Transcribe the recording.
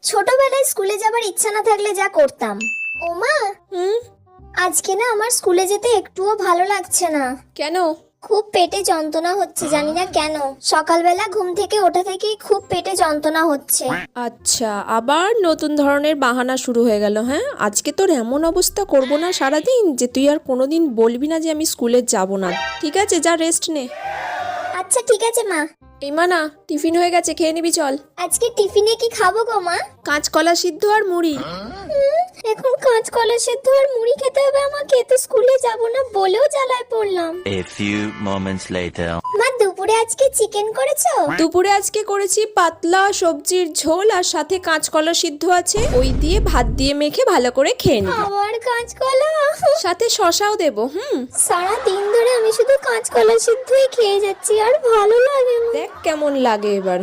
ছোটবেলায় স্কুলে যাবার ইচ্ছা না থাকলে যা করতাম। ওমা, আজকে না আমার স্কুলে যেতে একটুও ভালো লাগছে না। কেন? খুব পেটে যন্ত্রণা হচ্ছে, জানি না কেন। সকালবেলা ঘুম থেকে ওঠা থেকেই খুব পেটে যন্ত্রণা হচ্ছে। আচ্ছা, আবার নতুন ধরনের বাহানা শুরু হয়ে গেল। হ্যাঁ, আজকে তোর এমন অবস্থা করব না সারাদিন যে তুই আর কোনোদিন বলবি না যে আমি স্কুলে যাব না। ঠিক আছে, যা রেস্ট নে। আচ্ছা ঠিক আছে মা। এই মানা, টিফিন হয়ে গেছে, খেয়ে নিবি চল। আজকে টিফিনে কি খাবো গো মা? কাঁচকলা সিদ্ধ আর মুড়ি। এখন কাঁচকলা সেদ্ধ আর মুড়ি খেতে হবে আমাকে? তো স্কুলে যাব না বলেও জ্বালায় পড়লাম। A few moments later. মা, দুপুরে আজকে চিকেন করেছো? দুপুরে আজকে করেছি পাতলা সবজির ঝোল, আর সাথে কাঁচকলা সিদ্ধ আছে, ওই দিয়ে ভাত দিয়ে মেখে ভালো করে খেয়ে নিবি। আবার কাঁচকলা? সাথে শশাও দেবো। সারা দিন ধরে আমি শুধু কাঁচকলা সিদ্ধই খেয়ে যাচ্ছি, আর ভালো লাগে না। দেখ কেমন লাগে এবার।